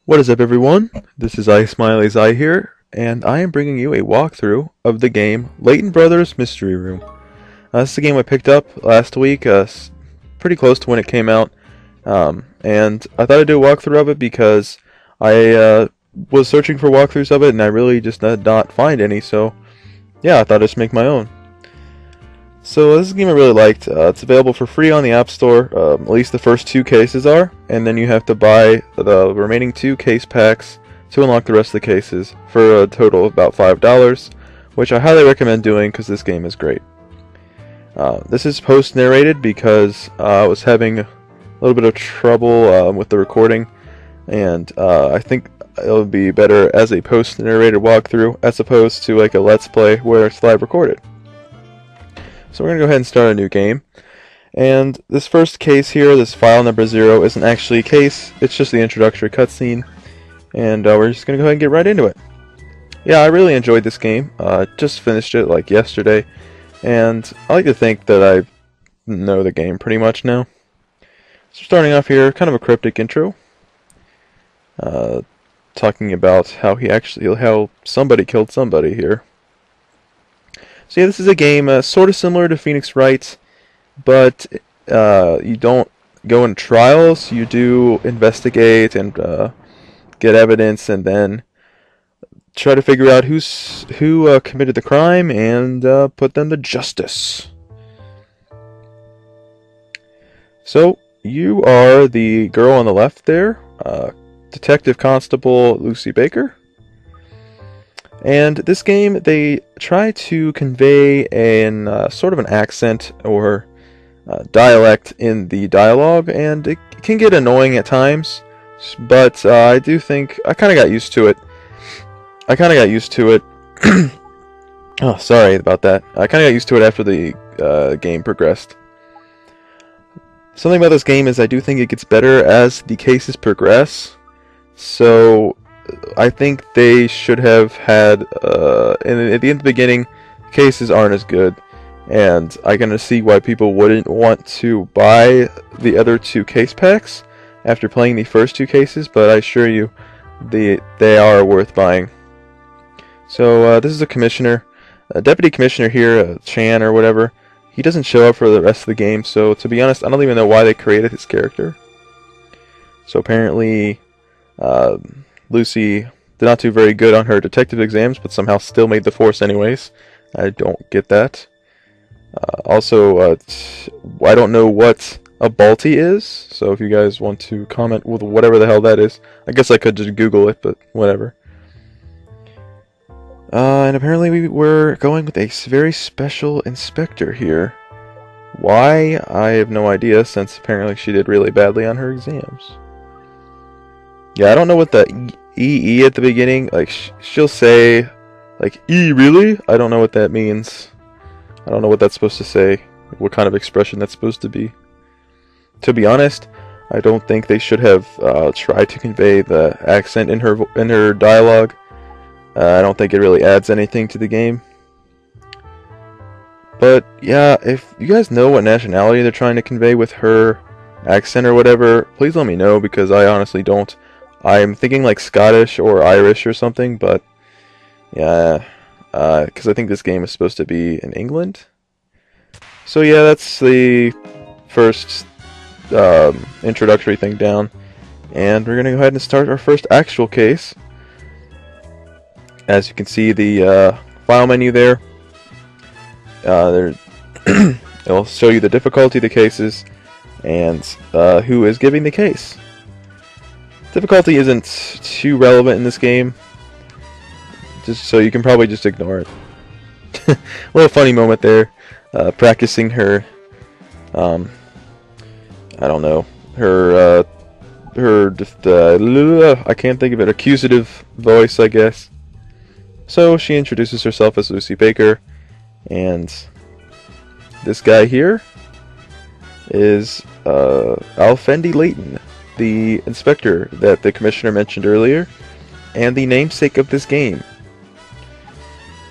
What is up, everyone? This is ISmileyzI here, and I am bringing you a walkthrough of the game Layton Brothers Mystery Room. This is a game I picked up last week, pretty close to when it came out, and I thought I'd do a walkthrough of it because I was searching for walkthroughs of it, and I really just did not find any, so yeah, I thought I'd just make my own. So this is a game I really liked. It's available for free on the App Store. At least the first two cases are, and then you have to buy the remaining two case packs to unlock the rest of the cases for a total of about $5, which I highly recommend doing because this game is great. This is post-narrated because I was having a little bit of trouble with the recording, and I think it'll be better as a post-narrated walkthrough as opposed to like a Let's Play where it's live recorded. So we're going to go ahead and start a new game. And this first case here, this file number 0, isn't actually a case, it's just the introductory cutscene. And we're just going to go ahead and get right into it. Yeah, I really enjoyed this game. Just finished it like yesterday. And I like to think that I know the game pretty much now. So starting off here, kind of a cryptic intro. Talking about how somebody killed somebody here. So yeah, this is a game sort of similar to Phoenix Wright, but you don't go in trials. You do investigate and get evidence, and then try to figure out who committed the crime and put them to justice. So you are the girl on the left there, Detective Constable Lucy Baker. And this game, they try to convey an sort of an accent or dialect in the dialogue, and it can get annoying at times, but I do think I kind of got used to it. Oh, sorry about that. I kind of got used to it after the game progressed. Something about this game is I do think it gets better as the cases progress, so I think they should have had, at the beginning, cases aren't as good, and I can see why people wouldn't want to buy the other two case packs after playing the first two cases, but I assure you, they are worth buying. So, this is a commissioner, a deputy commissioner here, Chan or whatever. He doesn't show up for the rest of the game, so to be honest, I don't even know why they created his character. So apparently, Lucy did not do very good on her detective exams, but somehow still made the force anyways. I don't get that. Also, I don't know what a Balti is, so if you guys want to comment with whatever the hell that is, I guess I could just Google it, but whatever. And apparently we were going with a very special inspector here. Why? I have no idea, since apparently she did really badly on her exams. Yeah, I don't know what the E at the beginning, like, she'll say, like, E, really? I don't know what that means. I don't know what that's supposed to say, what kind of expression that's supposed to be. To be honest, I don't think they should have tried to convey the accent in her dialogue. I don't think it really adds anything to the game. But, yeah, if you guys know what nationality they're trying to convey with her accent or whatever, please let me know, because I honestly don't. I'm thinking like Scottish or Irish or something, but yeah, because I think this game is supposed to be in England. So yeah, that's the first introductory thing down, and we're gonna go ahead and start our first actual case. As you can see, the file menu there, it'll show you the difficulty of the cases and who is giving the case. Difficulty isn't too relevant in this game, just so you can probably just ignore it. A little funny moment there, practicing her, I don't know, I can't think of it, accusative voice, I guess. So she introduces herself as Lucy Baker, and this guy here is Alfendi Layton, the inspector that the commissioner mentioned earlier, and the namesake of this game.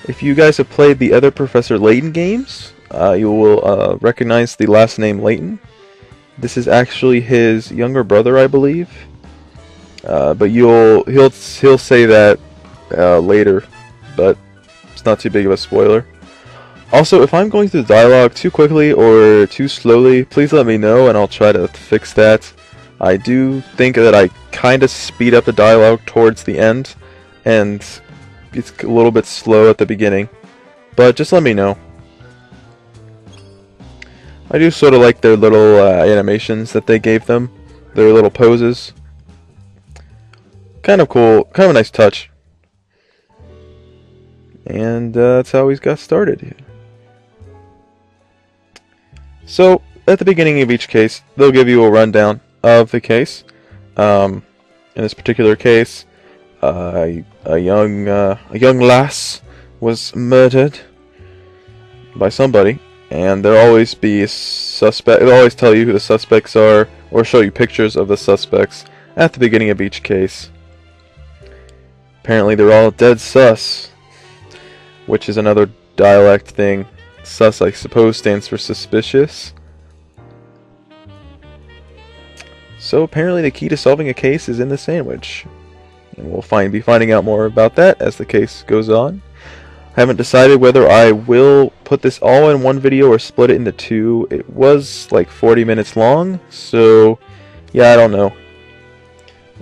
If you guys have played the other Professor Layton games, you will recognize the last name Layton. This is actually his younger brother, I believe. But he'll say that later, but it's not too big of a spoiler. Also, if I'm going through the dialogue too quickly or too slowly, please let me know and I'll try to fix that. I do think that I kind of speed up the dialogue towards the end, and it's a little bit slow at the beginning, but just let me know. I do sort of like their little animations that they gave them, their little poses. Kind of cool, kind of a nice touch. And that's how we got started. So, at the beginning of each case, they'll give you a rundown of the case. In this particular case, a young lass was murdered by somebody, and there'll always be a suspect. They'll always tell you who the suspects are, or show you pictures of the suspects at the beginning of each case. Apparently, they're all dead sus, which is another dialect thing. Sus, I suppose, stands for suspicious. So apparently the key to solving a case is in the sandwich. And we'll be finding out more about that as the case goes on. I haven't decided whether I will put this all in one video or split it into two. It was like 40 minutes long, so yeah, I don't know.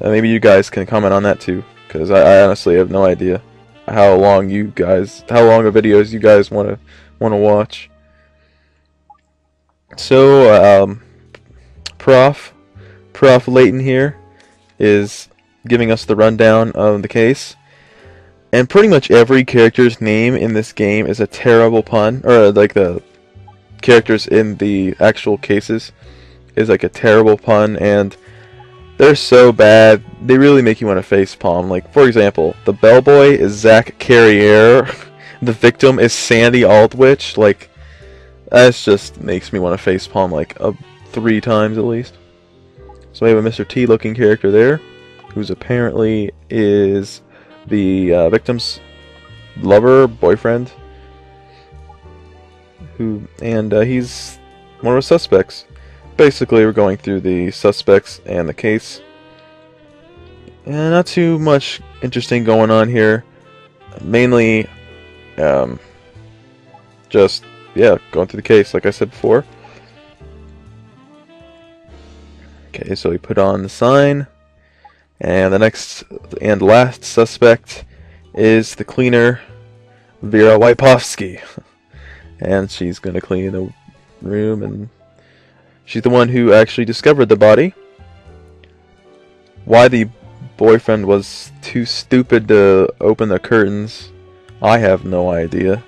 Maybe you guys can comment on that too, because I honestly have no idea how long of videos you guys want to watch. So Prof Layton here is giving us the rundown of the case, and pretty much every character's name in this game is a terrible pun, or like the characters in the actual cases is like a terrible pun, and they're so bad they really make you want to facepalm. Like, for example, the bellboy is Zach Carrier. The victim is Sandy Aldwich. Like, that just makes me want to facepalm like 3 times at least. So we have a Mr. T looking character there, who's apparently is the victim's lover, boyfriend, he's one of the suspects. Basically, we're going through the suspects and the case. And not too much interesting going on here. Mainly, just, yeah, going through the case, like I said before. Okay, so we put on the sign. And the next and last suspect is the cleaner, Vera Wypovsky. And she's going to clean the room, and she's the one who actually discovered the body. Why the boyfriend was too stupid to open the curtains, I have no idea.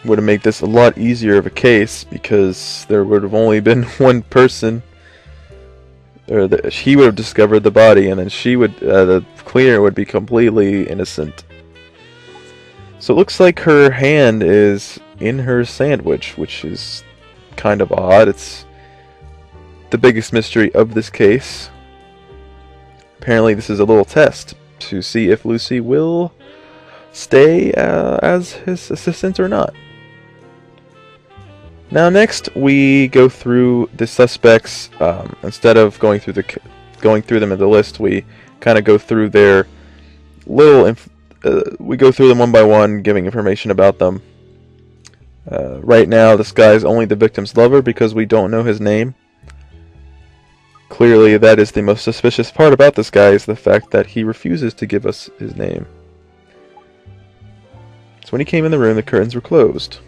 Would have made this a lot easier of a case, because there would have only been one person, or he would have discovered the body, and then the cleaner would be completely innocent. So it looks like her hand is in her sandwich, which is kind of odd. It's the biggest mystery of this case. Apparently this is a little test to see if Lucy will stay as his assistant or not. Now next we go through the suspects. Instead of going through them in the list, we kind of go through their little we go through them one by one, giving information about them. Right now, this guy's only the victim's lover because we don't know his name. Clearly, that is the most suspicious part about this guy, is the fact that he refuses to give us his name. So when he came in the room, the curtains were closed.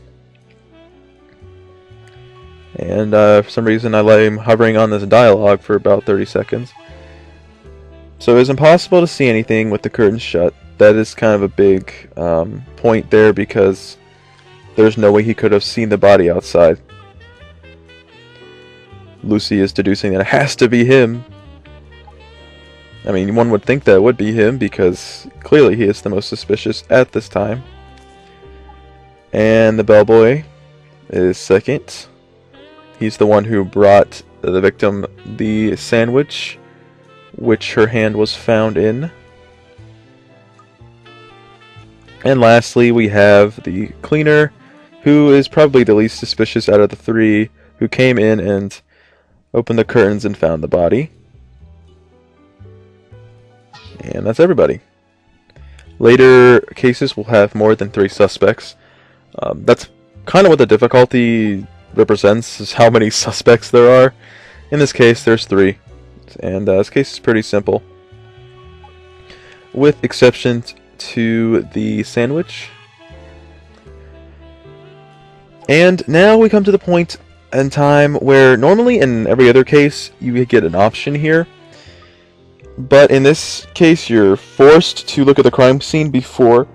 And for some reason, I let him hovering on this dialogue for about 30 seconds. So it was impossible to see anything with the curtains shut. That is kind of a big point there, because there's no way he could have seen the body outside. Lucy is deducing that it has to be him. I mean, one would think that it would be him, because clearly he is the most suspicious at this time. And the bellboy is second. He's the one who brought the victim the sandwich, which her hand was found in. And lastly, we have the cleaner, who is probably the least suspicious out of the three, who came in and opened the curtains and found the body. And that's everybody. Later cases will have more than 3 suspects. That's kind of what the difficulty represents, is how many suspects there are. In this case, there's 3. And this case is pretty simple, with exceptions to the sandwich. And now we come to the point in time where normally in every other case you get an option here, but in this case you're forced to look at the crime scene before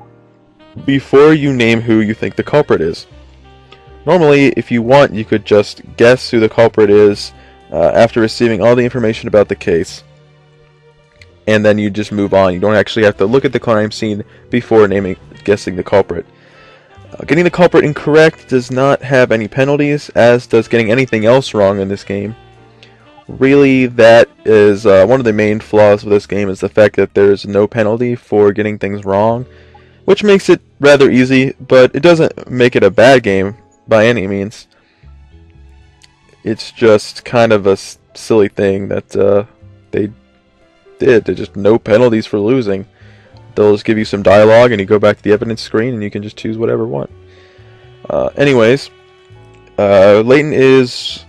you name who you think the culprit is. Normally, if you want, you could just guess who the culprit is after receiving all the information about the case, and then you just move on. You don't actually have to look at the crime scene before guessing the culprit. Getting the culprit incorrect does not have any penalties, as does getting anything else wrong in this game. Really, that is one of the main flaws of this game, is the fact that there's no penalty for getting things wrong, which makes it rather easy, but it doesn't make it a bad game by any means. It's just kind of a silly thing that they did. There's just no penalties for losing. They'll just give you some dialogue and you go back to the evidence screen and you can just choose whatever you want. Anyways, Layton is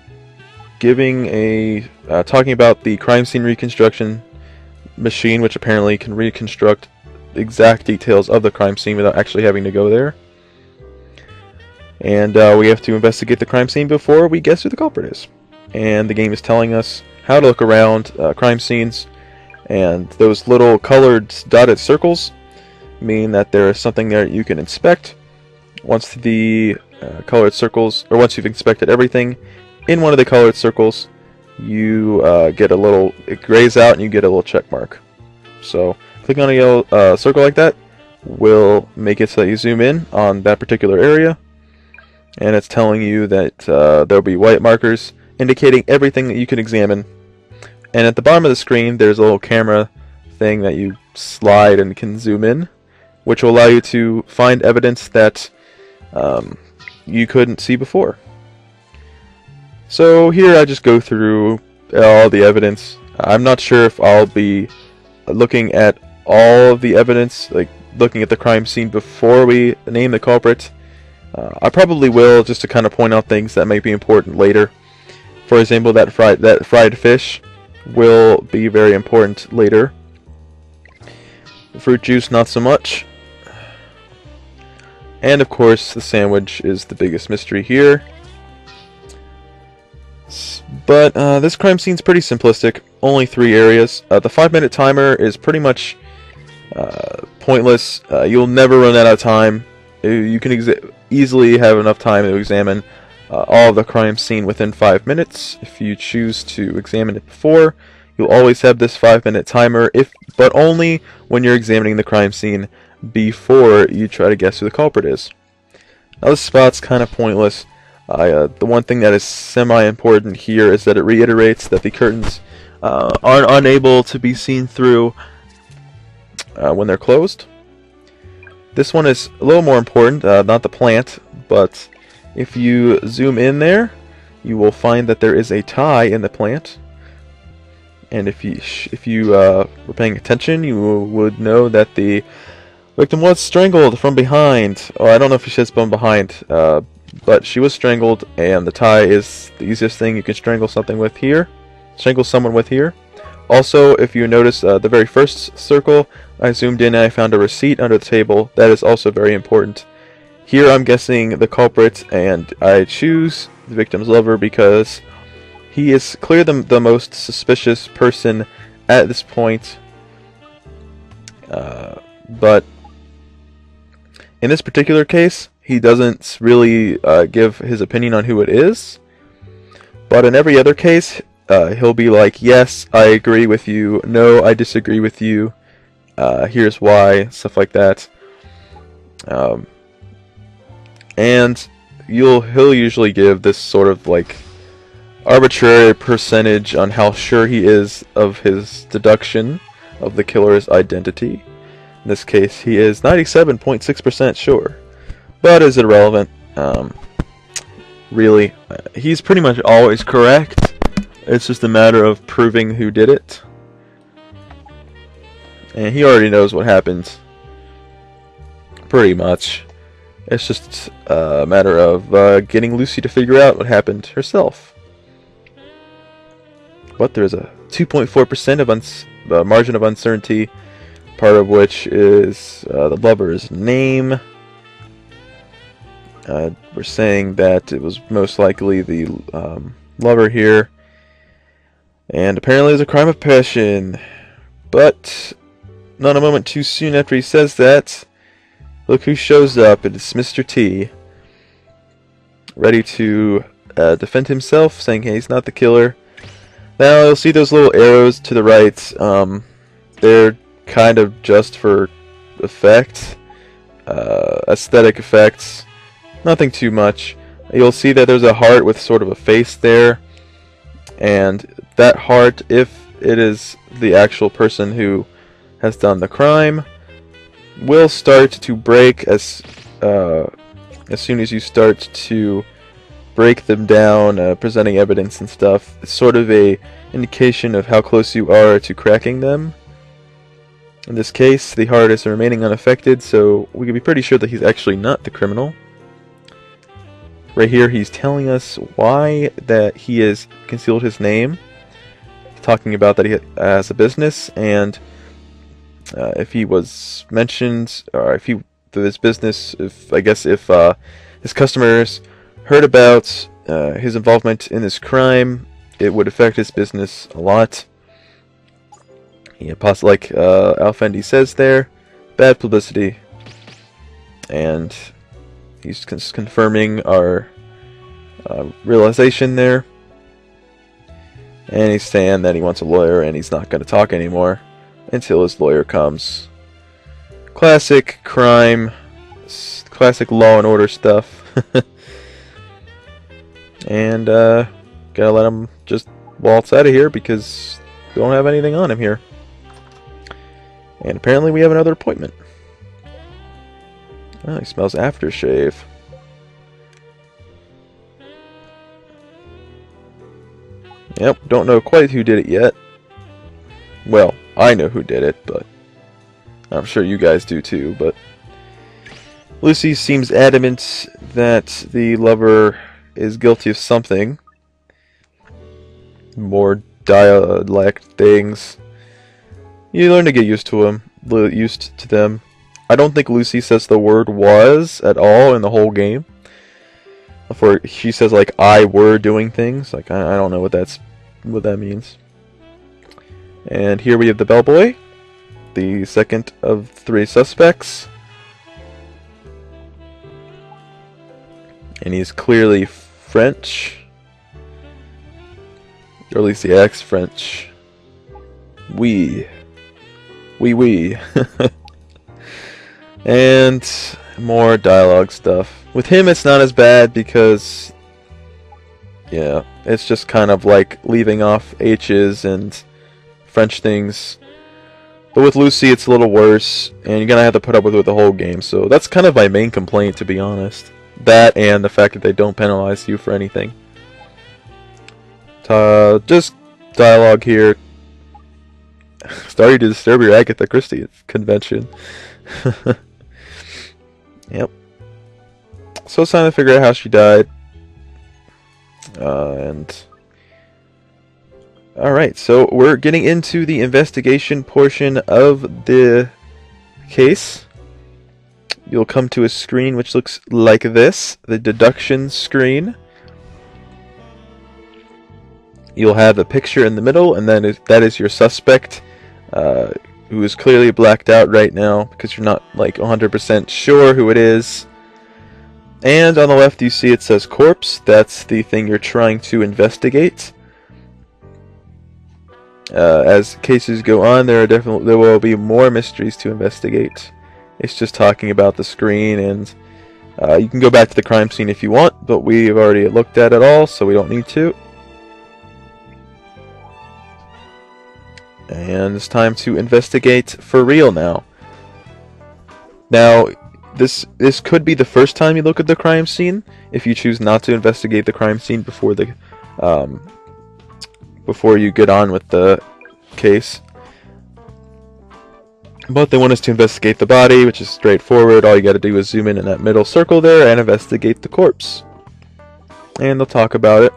talking about the crime scene reconstruction machine, which apparently can reconstruct exact details of the crime scene without actually having to go there. And we have to investigate the crime scene before we guess who the culprit is. And the game is telling us how to look around crime scenes, and those little colored dotted circles mean that there is something there you can inspect. Once the colored circles, or once you've inspected everything in one of the colored circles, you get a little, it grays out and you get a little check mark. So clicking on a yellow circle like that will make it so that you zoom in on that particular area, and it's telling you that there'll be white markers indicating everything that you can examine. And at the bottom of the screen there's a little camera thing that you slide and can zoom in, which will allow you to find evidence that you couldn't see before. So here I just go through all the evidence. I'm not sure if I'll be looking at all of the evidence, like looking at the crime scene before we name the culprit. I probably will, just to kind of point out things that might be important later. For example, that fried fish will be very important later. The fruit juice, not so much. And of course, the sandwich is the biggest mystery here. But this crime scene's pretty simplistic. Only 3 areas. The 5-minute timer is pretty much pointless. You'll never run out of time. You can easily have enough time to examine all of the crime scene within 5 minutes. If you choose to examine it before, you'll always have this 5-minute timer, but only when you're examining the crime scene before you try to guess who the culprit is. Now this spot's kind of pointless. The one thing that is semi-important here is that it reiterates that the curtains are unable to be seen through when they're closed. This one is a little more important, not the plant, but if you zoom in there, you will find that there is a tie in the plant. And if you were paying attention, you would know that the victim was strangled from behind. Oh, I don't know if she says from behind, but she was strangled, and the tie is the easiest thing you can strangle someone with here. Also, if you notice the very first circle, I zoomed in and I found a receipt under the table. That is also very important. Here I'm guessing the culprit, and I choose the victim's lover because he is clearly the most suspicious person at this point. But in this particular case, he doesn't really give his opinion on who it is. But in every other case, he'll be like, yes, I agree with you. No, I disagree with you. Here's why. Stuff like that. And he'll usually give this sort of like arbitrary percentage on how sure he is of his deduction of the killer's identity. In this case, he is 97.6% sure. But is it relevant? Really, he's pretty much always correct. It's just a matter of proving who did it. and he already knows what happened. Pretty much. It's just a matter of getting Lucy to figure out what happened herself. But there's a 2.4% of margin of uncertainty, part of which is the lover's name. We're saying that it was most likely the lover here. And apparently it's a crime of passion. But not a moment too soon after he says that, look who shows up. It's Mr. T. Ready to defend himself, saying hey, he's not the killer. Now you'll see those little arrows to the right. They're kind of just for effect. Aesthetic effects. Nothing too much. You'll see that there's a heart with sort of a face there. And that heart, if it is the actual person who has done the crime, will start to break as soon as you start to break them down, presenting evidence and stuff. It's sort of a indication of how close you are to cracking them. In this case, the heart is remaining unaffected, so we can be pretty sure that he's actually not the criminal. Right here, he's telling us why that he has concealed his name, talking about that he has a business, and if he was mentioned, or if he his business, if his customers heard about his involvement in this crime, it would affect his business a lot. Yeah, like Alfendi says there, bad publicity, and he's confirming our realization there. And he's saying that he wants a lawyer and he's not going to talk anymore until his lawyer comes. Classic crime, classic Law and Order stuff. And gotta let him just waltz out of here because we don't have anything on him here. And apparently we have another appointment. Oh, he smells aftershave. Yep, don't know quite who did it yet. Well, I know who did it, but I'm sure you guys do too, but Lucy seems adamant that the lover is guilty of something. More dialect things. You learn to get used to them. I don't think Lucy says the word was at all in the whole game. Before she says like I were doing things. Like I don't know what that means. And here we have the bellboy, the second of 3 suspects. And he's clearly French. Or at least he acts French. Oui. And more dialogue stuff. With him it's not as bad because, yeah, it's just kind of like leaving off H's and French things. But with Lucy it's a little worse, and you're gonna have to put up with it the whole game. So that's kind of my main complaint, to be honest. That and the fact that they don't penalize you for anything. Just dialogue here. Starting to disturb your Agatha Christie convention. Yep. So it's time to figure out how she died. Alright, so we're getting into the investigation portion of the case. You'll come to a screen which looks like this, the deduction screen. You'll have a picture in the middle, and then that is your suspect, who is clearly blacked out right now because you're not like 100% sure who it is. And on the left you see it says corpse. That's the thing you're trying to investigate. As cases go on, there will be more mysteries to investigate. It's just talking about the screen, and you can go back to the crime scene if you want, but we've already looked at it all, so we don't need to. And it's time to investigate for real now. Now, this could be the first time you look at the crime scene if you choose not to investigate the crime scene before you get on with the case. But they want us to investigate the body, which is straightforward. All you gotta do is zoom in that middle circle there and investigate the corpse. And they'll talk about it.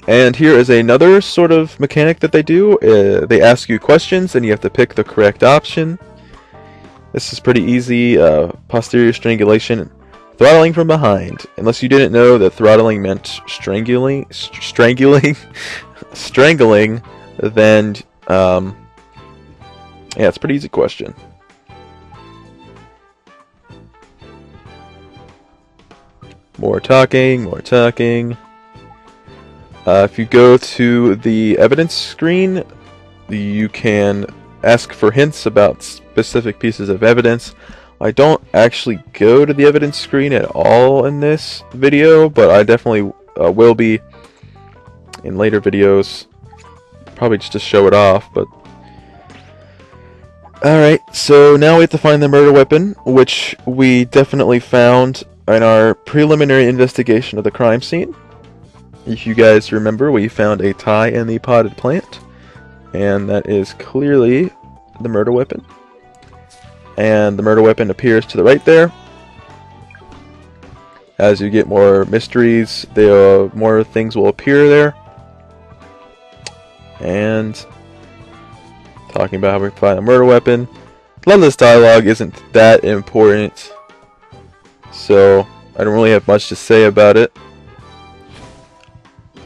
And here is another sort of mechanic that they do. They ask you questions and you have to pick the correct option. This is pretty easy. Posterior strangulation, throttling from behind. Unless you didn't know that throttling meant strangling, then yeah, it's a pretty easy question. More talking, more talking. If you go to the evidence screen, you can ask for hints about specific pieces of evidence. I don't actually go to the evidence screen at all in this video, but I definitely will be in later videos. Probably just to show it off, but... Alright, so now we have to find the murder weapon, which we definitely found in our preliminary investigation of the crime scene. If you guys remember, we found a tie in the potted plant, and that is clearly the murder weapon. And the murder weapon appears to the right there. As you get more mysteries, more things will appear there. And talking about how we find a murder weapon. A lot of this dialogue isn't that important, so I don't really have much to say about it.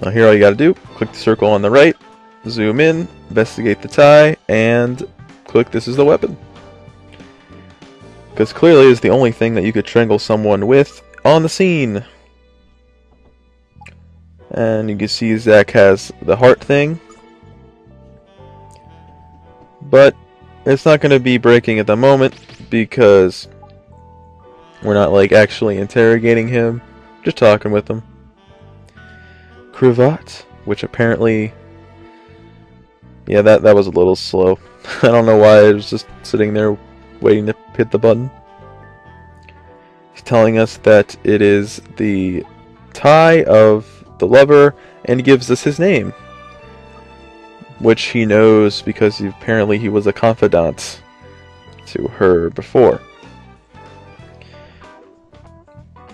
Now here all you gotta do, click the circle on the right, zoom in, investigate the tie, and click this is the weapon. Because clearly it's the only thing that you could strangle someone with on the scene. And you can see Zach has the heart thing. But it's not going to be breaking at the moment because we're not like actually interrogating him, just talking with him. Cravat, which apparently, yeah, that was a little slow. I don't know why, I was just sitting there waiting to hit the button. He's telling us that it is the tie of the lover and gives us his name, which he knows because apparently he was a confidant to her before.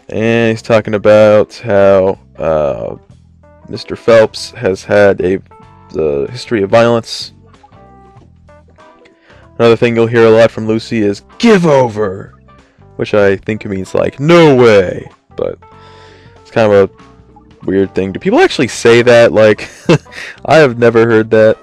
And he's talking about how Mr. Phelps has had the history of violence. Another thing you'll hear a lot from Lucy is "give over," which I think means like "no way," but it's kind of a weird thing. Do people actually say that? Like, I have never heard that.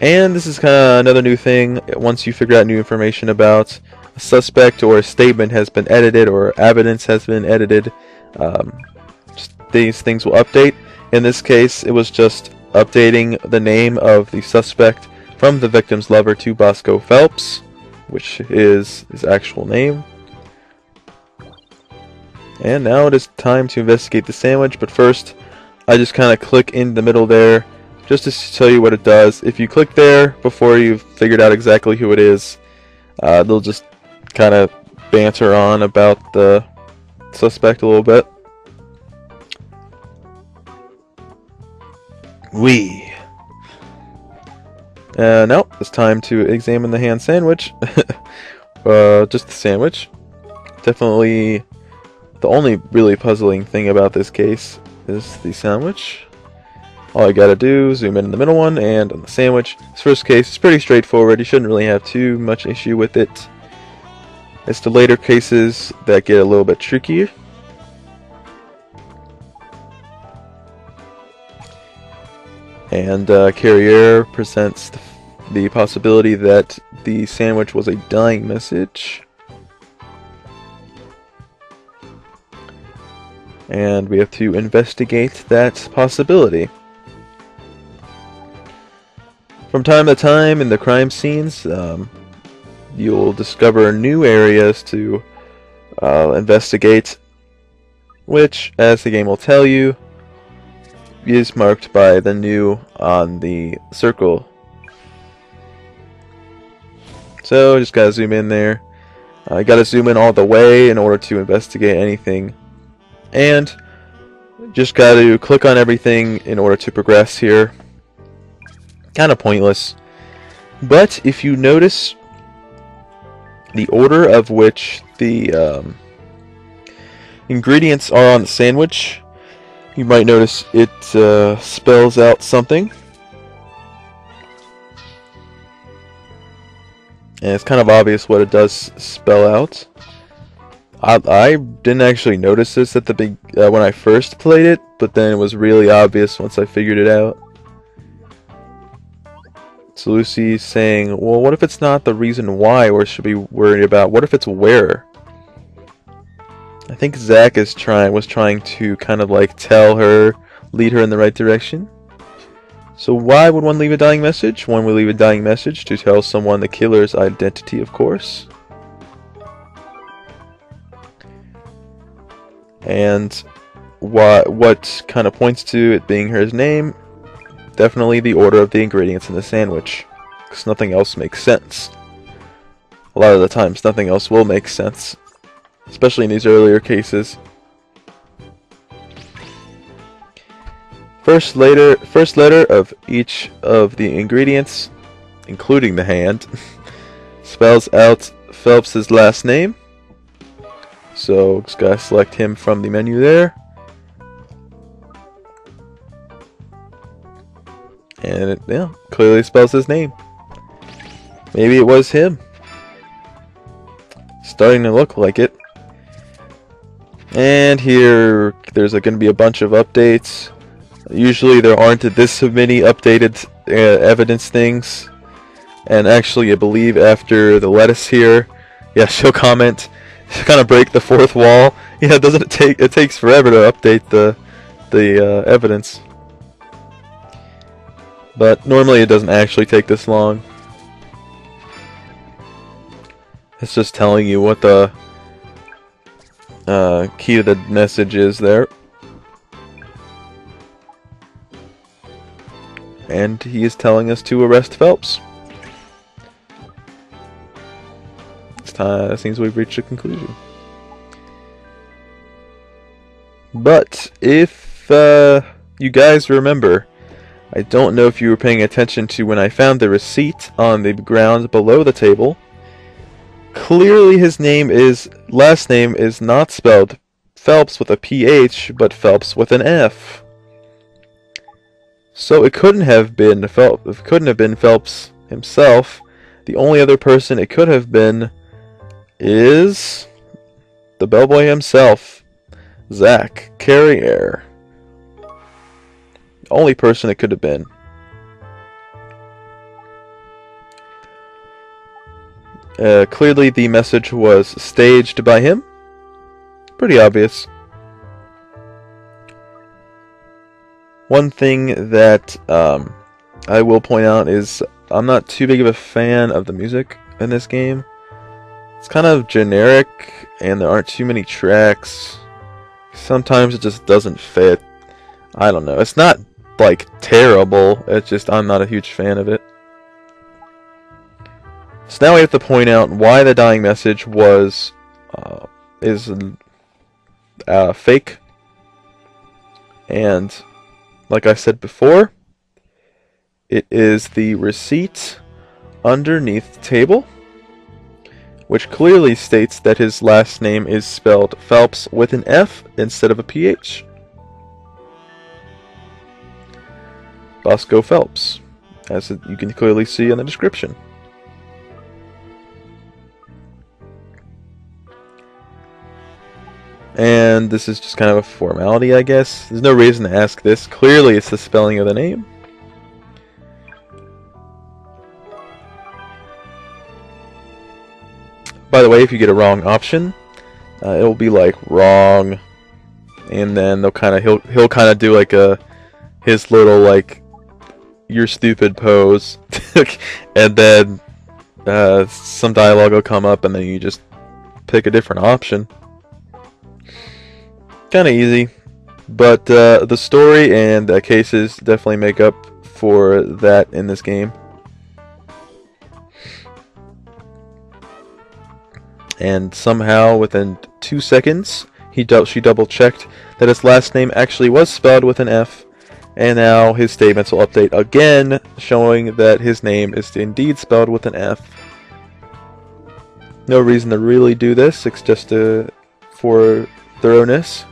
And this is kind of another new thing. Once you figure out new information about a suspect or a statement has been edited or evidence has been edited, these things will update. In this case, it was just updating the name of the suspect from the victim's lover to Bosco Phelps, which is his actual name. And now it is time to investigate the sandwich, but first I just kind of click in the middle there just to tell you what it does. If you click there before you've figured out exactly who it is, they'll just kind of banter on about the suspect a little bit. Now it's time to examine the ham sandwich. Just the sandwich. Definitely the only really puzzling thing about this case is the sandwich. All you gotta do is zoom in the middle one and on the sandwich. This first case is pretty straightforward. You shouldn't really have too much issue with it. It's the later cases that get a little bit trickier. And Carrier presents the possibility that the sandwich was a dying message. And we have to investigate that possibility. From time to time in the crime scenes, you'll discover new areas to investigate, which, as the game will tell you, is marked by the new on the circle. So just gotta zoom in there. You gotta zoom in all the way in order to investigate anything, and just gotta click on everything in order to progress here. Kind of pointless. But if you notice the order of which the ingredients are on the sandwich, you might notice it spells out something. And it's kind of obvious what it does spell out. I didn't actually notice this at the when I first played it, but then it was really obvious once I figured it out. So Lucy's saying, well, what if it's not the reason why or should be worried about? What if it's where? I think Zach was trying to kind of like tell her, lead her in the right direction. So why would one leave a dying message? One would leave a dying message to tell someone the killer's identity, of course. And what kind of points to it being her name? Definitely the order of the ingredients in the sandwich, because nothing else makes sense. A lot of the times, nothing else will make sense, especially in these earlier cases. First letter of each of the ingredients, including the hand, spells out Phelps' last name. So just gotta select him from the menu there. And it clearly spells his name. Maybe it was him. Starting to look like it. And here there's going to be a bunch of updates. Usually there aren't this many updated evidence things. And actually I believe after the lettuce here, yeah, she'll comment. She'll kind of break the fourth wall. Yeah, it takes forever to update the evidence. But normally it doesn't actually take this long. It's just telling you what the key to the message is there. And he is telling us to arrest Phelps. It seems we've reached a conclusion. But if you guys remember, I don't know if you were paying attention to when I found the receipt on the ground below the table. Clearly his last name is not spelled Phelps with a PH, but Phelps with an F. So it couldn't have been Phelps himself. The only other person it could have been is the bellboy himself, Zach Carrier. The only person it could have been. Clearly the message was staged by him. Pretty obvious. One thing that I will point out is I'm not too big of a fan of the music in this game. It's kind of generic and there aren't too many tracks. Sometimes it just doesn't fit. I don't know. It's not like terrible. It's just I'm not a huge fan of it. So now we have to point out why the dying message is fake. And like I said before, it is the receipt underneath the table, which clearly states that his last name is spelled Phelps with an F instead of a PH. Bosco Phelps, as you can clearly see in the description. And this is just kind of a formality, I guess. There's no reason to ask this. Clearly it's the spelling of the name. By the way, if you get a wrong option, it'll be like wrong, and then he'll kind of do like his little like you're stupid pose, and then some dialogue will come up, and then you just pick a different option. Kind of easy, but the story and the cases definitely make up for that in this game. And somehow within 2 seconds she double checked that his last name actually was spelled with an F, And now his statements will update again, showing that his name is indeed spelled with an F. No reason to really do this, it's just for thoroughness.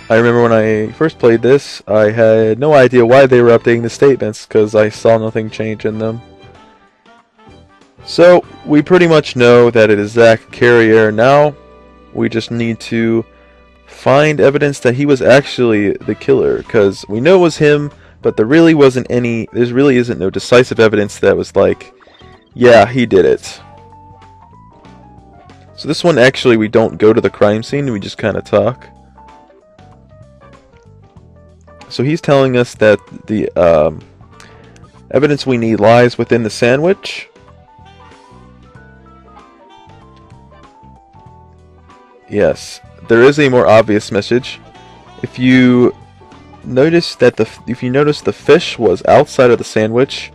I remember when I first played this, I had no idea why they were updating the statements, because I saw nothing change in them. So, we pretty much know that it is Zach Carrier now. We just need to find evidence that he was actually the killer, because we know it was him, but there really isn't no decisive evidence that was like, yeah, he did it. So this one, actually, we don't go to the crime scene, we just kind of talk. So he's telling us that the evidence we need lies within the sandwich. Yes, there is a more obvious message. If you notice the fish was outside of the sandwich,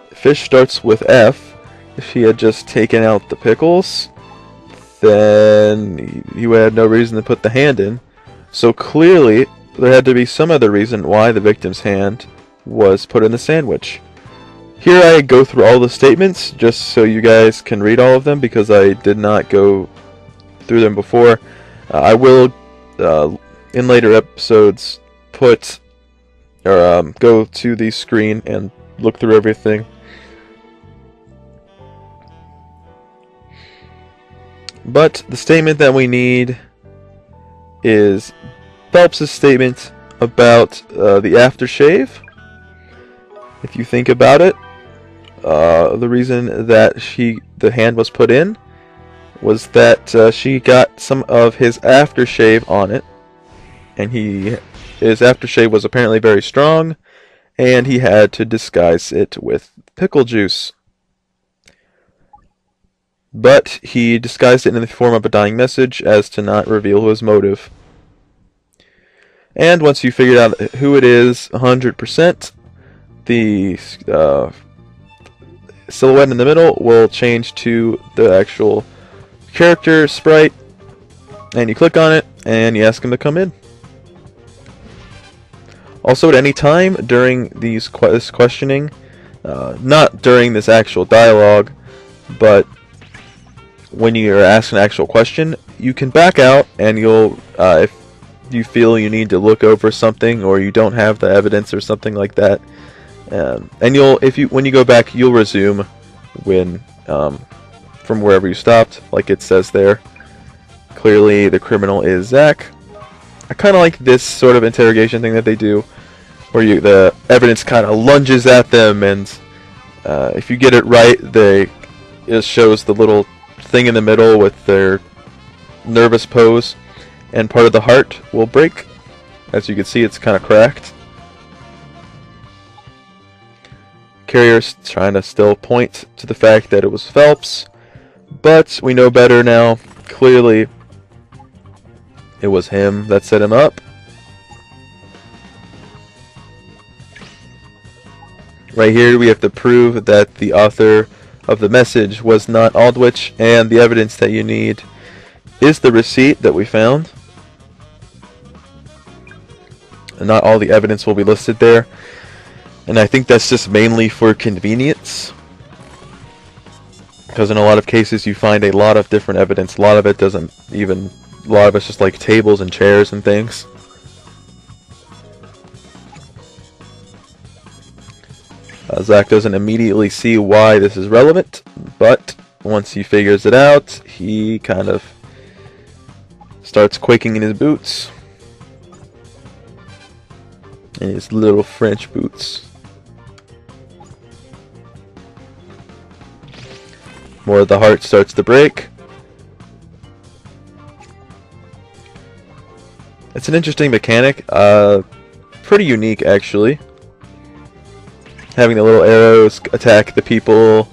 fish starts with F. If he had just taken out the pickles, then you had no reason to put the hand in. So clearly, there had to be some other reason why the victim's hand was put in the sandwich. Here I go through all the statements, just so you guys can read all of them, because I did not go through them before. I will, in later episodes, go to the screen and look through everything. But the statement that we need is Phelps' statement about the aftershave. If you think about it, the reason that the hand was put in was that she got some of his aftershave on it, and his aftershave was apparently very strong, and he had to disguise it with pickle juice. But he disguised it in the form of a dying message as to not reveal his motive. And once you figured out who it is 100%, the silhouette in the middle will change to the actual character sprite, and you click on it and you ask him to come in. Also, at any time during this questioning, not during this actual dialogue, but when you're asked an actual question, you can back out, and you'll, if you feel you need to look over something or you don't have the evidence or something like that, and when you go back, you'll resume from wherever you stopped, like it says there. Clearly, the criminal is Zach. I kind of like this sort of interrogation thing that they do, where the evidence kind of lunges at them, and if you get it right, it shows the little thing in the middle with their nervous pose, and part of the heart will break. As you can see, it's kind of cracked. Carrier's trying to still point to the fact that it was Phelps, but we know better now. Clearly, it was him that set him up. Right here, we have to prove that the author of the message was not Aldwych, and the evidence that you need is the receipt that we found. And not all the evidence will be listed there, and I think that's just mainly for convenience, because in a lot of cases you find a lot of different evidence. A lot of it's just like tables and chairs and things. Zach doesn't immediately see why this is relevant, but once he figures it out, he kind of starts quaking in his boots. In his little French boots. More of the heart starts to break. It's an interesting mechanic. Pretty unique, actually. Having the little arrows attack the people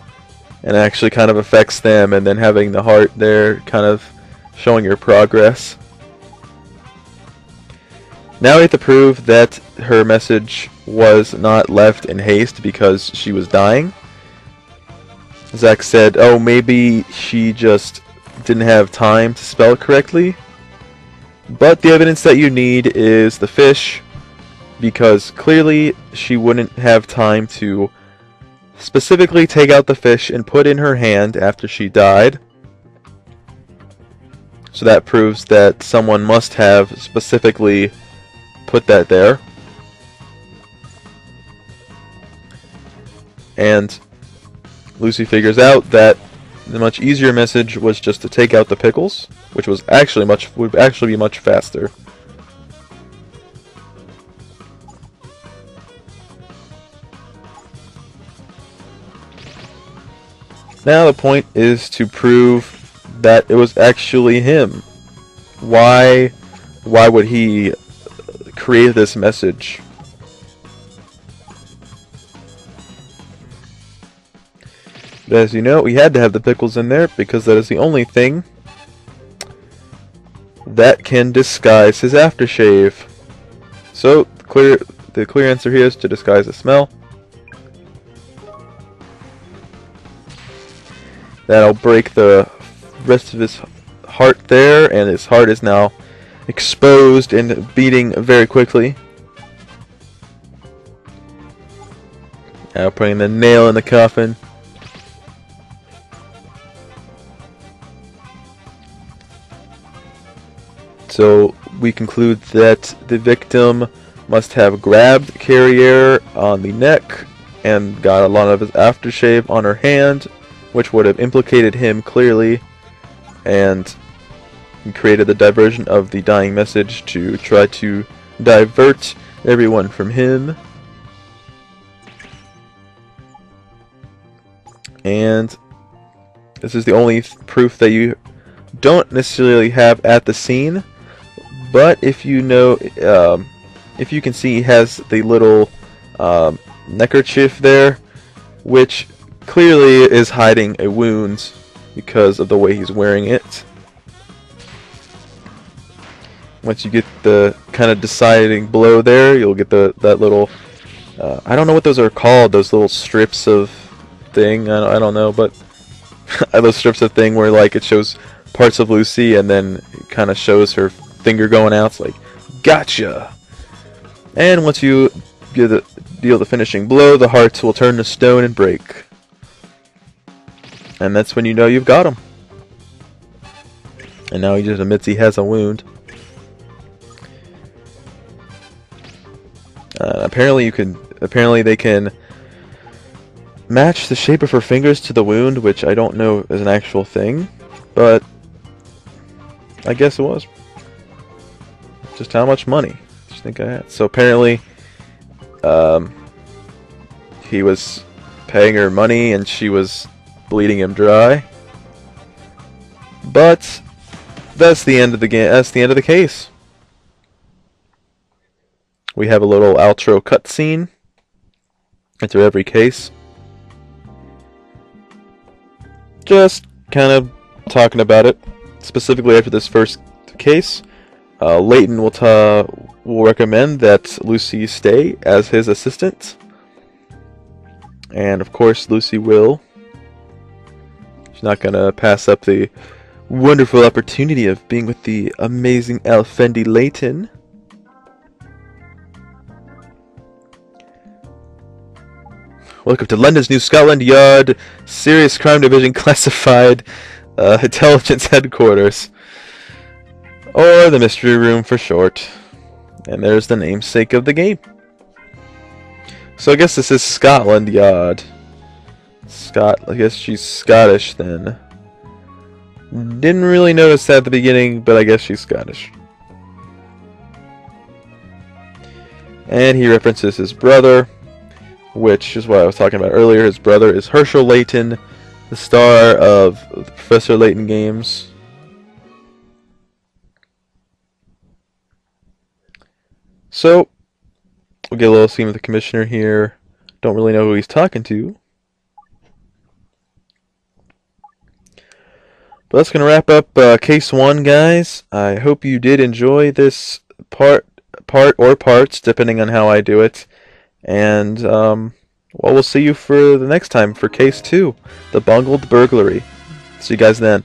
and actually kind of affects them, and then having the heart there kind of showing your progress. Now we have to prove that her message was not left in haste because she was dying. Zach said, oh, maybe she just didn't have time to spell it correctly. But the evidence that you need is the fish, because clearly she wouldn't have time to specifically take out the fish and put in her hand after she died. So that proves that someone must have specifically put that there. And Lucy figures out that the much easier message was just to take out the pickles, which would actually be much faster. Now the point is to prove that it was actually him. Why would he create this message? But as you know, we had to have the pickles in there because that is the only thing that can disguise his aftershave. So the clear answer here is to disguise the smell. That'll break the rest of his heart there, and his heart is now exposed and beating very quickly. Now putting the nail in the coffin. So we conclude that the victim must have grabbed Carrier on the neck and got a lot of his aftershave on her hand, which would have implicated him clearly, and created the diversion of the dying message to try to divert everyone from him. And this is the only proof that you don't necessarily have at the scene, but if you know, if you can see, he has the little neckerchief there, which clearly is hiding a wound because of the way he's wearing it. Once you get the kind of deciding blow there, you'll get that little, I don't know what those are called, those little strips of thing, I don't know, but those strips of thing where like it shows parts of Lucy and then it kind of shows her finger going out. It's like, gotcha! And once you deal the finishing blow, the hearts will turn to stone and break. And that's when you know you've got him. And now he just admits he has a wound. Apparently they can match the shape of her fingers to the wound, which I don't know is an actual thing, but I guess it was. Just how much money do you think I had? So apparently, he was paying her money and she was bleeding him dry. But that's the end of the game. That's the end of the case. We have a little outro cutscene into every case. Just kind of talking about it. Specifically after this first case, Layton will recommend that Lucy stay as his assistant. And of course Lucy will. She's not going to pass up the wonderful opportunity of being with the amazing Alfendi Layton. Welcome to London's New Scotland Yard Serious Crime Division Classified Intelligence Headquarters. Or the Mystery Room for short. And there's the namesake of the game. So I guess this is Scotland Yard. I guess she's Scottish then. Didn't really notice that at the beginning, but I guess she's Scottish. And he references his brother, which is what I was talking about earlier. His brother is Herschel Layton, the star of the Professor Layton games. So, we'll get a little scene with the commissioner here. Don't really know who he's talking to. But that's going to wrap up Case 1, guys. I hope you did enjoy this part or parts, depending on how I do it. And, well, we'll see you for the next time for Case 2, the Bungled Burglary. See you guys then.